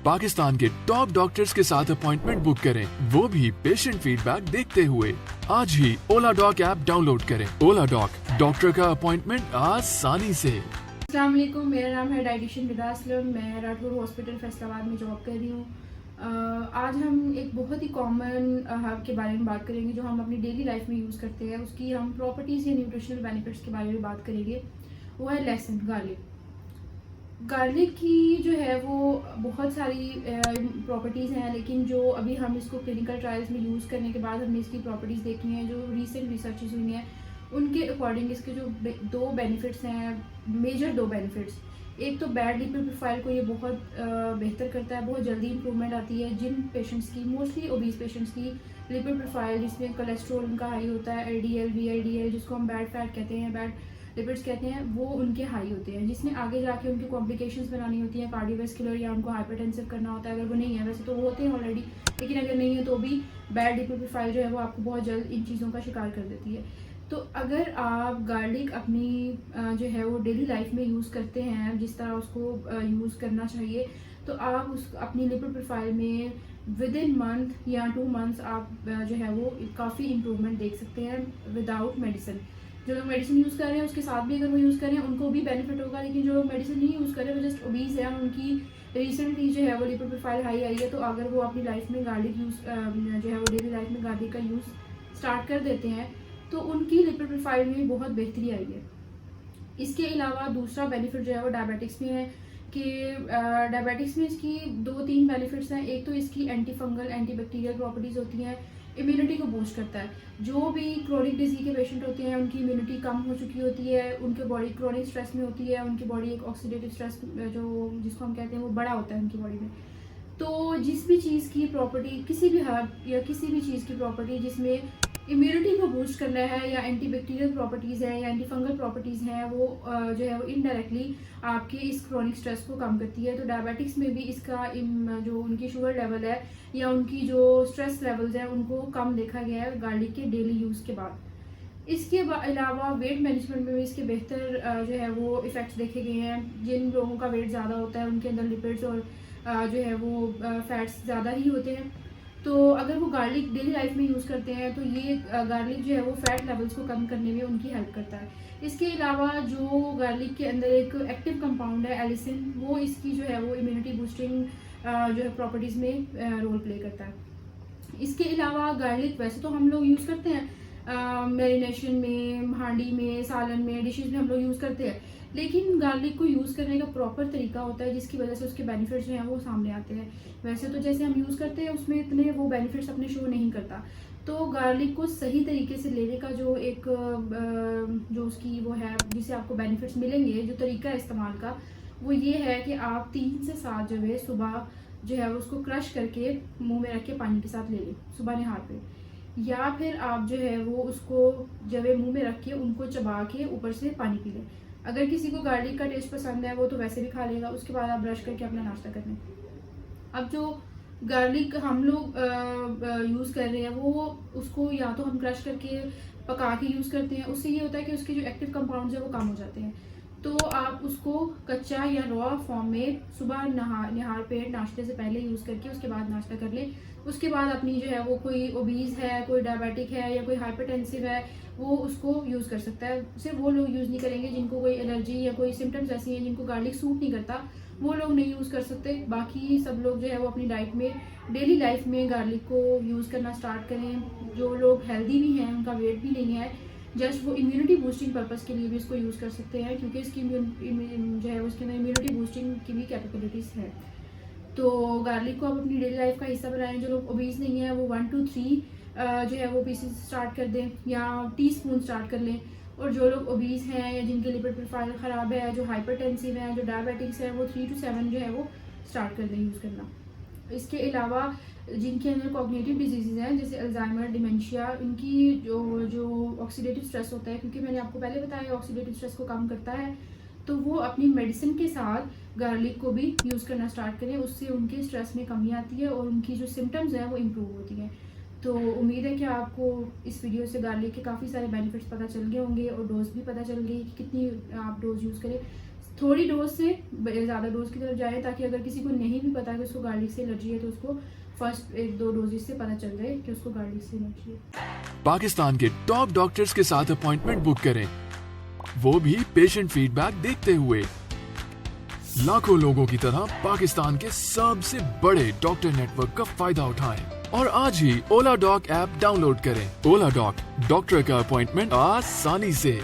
पाकिस्तान के top doctors के साथ अपॉइंटमेंट बुक करें, वो भी पेशेंट फीडबैक देखते हुए। आज ही ओला डॉक ऐप डाउनलोड करें। ओला डॉक, डॉक्टर का अपॉइंटमेंट आसानी से। अस्सलाम वालेकुम, मेरा नाम है डाइटिशियन बिदा असलम। मैं राठौर हॉस्पिटल फैसलाबाद में जॉब कर रही हूँ। आज हम एक बहुत ही कॉमन हर्ब के बारे में बात करेंगे जो हम अपनी डेली लाइफ में यूज़ करते हैं। उसकी हम प्रॉपर्टीज़ या न्यूट्रिशनल बेनिफिट्स के बारे में बात करेंगे। वो है लहसुन, गार्लिक। गार्लिक की जो है वो बहुत सारी प्रॉपर्टीज़ हैं, लेकिन जो अभी हम इसको क्लिनिकल ट्रायल्स में यूज़ करने के बाद हमने इसकी प्रॉपर्टीज़ देखी हैं, जो रिसेंट रिसर्चेज हुई हैं, उनके अकॉर्डिंग इसके जो दो बेनिफिट्स हैं, मेजर दो बेनिफिट्स। एक तो बैड लिपिड प्रोफाइल को ये बहुत बेहतर करता है, बहुत जल्दी इंप्रूवमेंट आती है जिन पेशेंट्स की, मोस्टली ओबीज पेशेंट्स की लिपिड प्रोफाइल जिसमें कोलेस्ट्रॉल उनका हाई होता है, एलडीएल वीएलडीएल जिसको हम बैड फैट कहते हैं, बैड लिपिड्स कहते हैं, वो उनके हाई होते हैं, जिसमें आगे जाके उनकी कॉम्प्लिकेशंस बनानी होती हैं, कार्डियोवैस्कुलर या उनको हाइपरटेंसिव करना होता है। अगर वो नहीं है, वैसे तो वो होते हैं ऑलरेडी, लेकिन अगर नहीं है तो भी बैड लिपिड प्रोफाइल जो है वो आपको बहुत जल्द इन चीज़ों का शिकार कर देती है। तो अगर आप गार्लिक अपनी जो है वो डेली लाइफ में यूज़ करते हैं, जिस तरह उसको यूज़ करना चाहिए, तो आप उस अपनी लिपिड प्रोफाइल में विद इन मंथ या 2 मंथ्स आप जो है वो काफ़ी इम्प्रूवमेंट देख सकते हैं विदाउट मेडिसिन। जो लोग मेडिसिन यूज़ कर रहे हैं उसके साथ भी अगर वो यूज़ करें उनको भी बेनिफिट होगा, लेकिन जो लोग मेडिसिन नहीं यूज़ कर रहे हैं वो जस्ट ओबीज है, उनकी रिसेंटली जो है वो लिपिड प्रोफाइल हाई आई है, तो अगर वो अपनी लाइफ में गार्लिक यूज़ जो है वो डेली लाइफ में गार्लिक का यूज़ स्टार्ट कर देते हैं तो उनकी लिपिड प्रोफाइल में बहुत बेहतरी आई है। इसके अलावा दूसरा बेनिफिट जो है वो डायबिटिक्स में है कि डायबिटिक्स में इसकी 2-3 बेनिफिट्स हैं। एक तो इसकी anti fungal, anti bacterial properties होती हैं, इम्यूनिटी को बूस्ट करता है। जो भी क्रोनिक डिजीज के पेशेंट होते हैं उनकी इम्यूनिटी कम हो चुकी होती है, उनकी बॉडी क्रोनिक स्ट्रेस में होती है, उनकी बॉडी एक ऑक्सीडेटिव स्ट्रेस जो जिसको हम कहते हैं वो बड़ा होता है उनकी बॉडी में। तो जिस भी चीज़ की प्रॉपर्टी, किसी भी हर्ब या किसी भी चीज़ की प्रॉपर्टी जिसमें इम्यूनिटी को बूस्ट करना है या एंटी बैक्टीरियल प्रॉपर्टीज़ हैं या एंटी फंगल प्रॉपर्टीज़ हैं, वो जो है वो इनडायरेक्टली आपके इस क्रोनिक स्ट्रेस को कम करती है। तो डायबिटिक्स में भी इसका जो उनकी शुगर लेवल है या उनकी जो स्ट्रेस लेवल्स हैं उनको कम देखा गया है गार्लिक के डेली यूज़ के बाद। इसके अलावा वेट मैनेजमेंट में भी इसके बेहतर जो है वो इफ़ेक्ट्स देखे गए हैं। जिन लोगों का वेट ज़्यादा होता है उनके अंदर लिपिड्स और जो है वो फैट्स ज़्यादा ही होते हैं, तो अगर वो गार्लिक डेली लाइफ में यूज़ करते हैं तो ये गार्लिक जो है वो फैट लेवल्स को कम करने में उनकी हेल्प करता है। इसके अलावा जो गार्लिक के अंदर एक एक्टिव कंपाउंड है एलिसिन, वो इसकी जो है वो इम्यूनिटी बूस्टिंग जो है प्रॉपर्टीज़ में रोल प्ले करता है। इसके अलावा गार्लिक वैसे तो हम लोग यूज़ करते हैं मैरिनेशन में, हांडी में, सालन में, डिशेज में हम लोग यूज़ करते हैं, लेकिन गार्लिक को यूज़ करने का प्रॉपर तरीका होता है जिसकी वजह से उसके बेनिफिट्स जो हैं वो सामने आते हैं। वैसे तो जैसे हम यूज़ करते हैं उसमें इतने वो बेनिफिट्स अपने शो नहीं करता। तो गार्लिक को सही तरीके से लेने का जो एक जो उसकी वो है जिससे आपको बेनिफिट्स मिलेंगे, जो तरीका है इस्तेमाल का, वो ये है कि आप 3 से 7 जो है सुबह जो है उसको क्रश करके मुंह में रख के पानी के साथ ले लें सुबह निहार पे, या फिर आप जो है वो उसको जब मुंह में रख के उनको चबा के ऊपर से पानी पी लें। अगर किसी को गार्लिक का टेस्ट पसंद है वो तो वैसे भी खा लेगा, उसके बाद आप ब्रश करके अपना नाश्ता कर लें। अब जो गार्लिक हम लोग यूज़ कर रहे हैं वो उसको या तो हम क्रश करके पका के यूज़ करते हैं, उससे ये होता है कि उसके जो एक्टिव कंपाउंड्स हैं वो कम हो जाते हैं। तो आप उसको कच्चा या रॉ फॉर्म में सुबह निहार पेट नाश्ते से पहले यूज़ करके उसके बाद नाश्ता कर लें। उसके बाद अपनी जो है वो कोई ओबीज़ है, कोई डायबिटिक है या कोई हाइपरटेंसिव है, वो उसको यूज़ कर सकता है। सिर्फ वो लोग यूज़ नहीं करेंगे जिनको कोई एलर्जी या कोई सिम्टम्स ऐसी हैं जिनको गार्लिक सूट नहीं करता, वो लोग नहीं यूज़ कर सकते। बाकी सब लोग जो है वो अपनी डाइट में, डेली लाइफ में गार्लिक को यूज़ करना स्टार्ट करें। जो लोग हेल्दी भी हैं, उनका वेट भी नहीं है, जस्ट वो इम्यूनिटी बूस्टिंग पर्पस के लिए भी इसको यूज़ कर सकते हैं, क्योंकि इसकी जो है उसके अंदर इम्यूनिटी बूस्टिंग की भी कैपेबिलिटीज़ है। तो गार्लिक को आप अपनी डेली लाइफ का हिस्सा बनाएं। जो लोग ओबीज नहीं है वो 1 to 3 जो है वो पीसेस स्टार्ट कर दें या टीस्पून स्टार्ट कर लें। और जो लोग ओबीज हैं या जिनके लिपिड प्रोफाइल ख़राब है, जो हाइपरटेंसिव हैं, जो डायबिटिक्स है, वो 3 to 7 जो है वो स्टार्ट कर दें यूज़ करना। इसके अलावा जिनके अंदर कॉग्निटिव डिजीज़ हैं जैसे अल्जाइमर, डिमेंशिया, इनकी जो ऑक्सीडेटिव स्ट्रेस होता है, क्योंकि मैंने आपको पहले बताया ऑक्सीडेटिव स्ट्रेस को कम करता है, तो वो अपनी मेडिसिन के साथ गार्लिक को भी यूज़ करना स्टार्ट करें। उससे उनके स्ट्रेस में कमी आती है और उनकी जो सिम्टम्स हैं वो इम्प्रूव होती हैं। तो उम्मीद है कि आपको इस वीडियो से गार्लिक के काफ़ी सारे बेनिफिट्स पता चल गए होंगे और डोज भी पता चल गई कि कितनी आप डोज यूज़ करें। थोड़ी डोज से ज़्यादा डोज की तरफ जाए, ताकि अगर किसी को नहीं भी पता कि उसको गार्लिक से एलर्जी है तो उसको फर्स्ट 1-2 डोजेस से पता चल जाए कि उसको गार्लिक से एलर्जी है। पाकिस्तान के टॉप डॉक्टर्स के साथ अपॉइंटमेंट बुक करें, वो भी पेशेंट फीडबैक देखते हुए। लाखों लोगों की तरह पाकिस्तान के सबसे बड़े डॉक्टर नेटवर्क का फायदा उठाएं और आज ही ओला डॉक ऐप डाउनलोड करें। ओला डॉक, डॉक्टर का अपॉइंटमेंट आसानी से।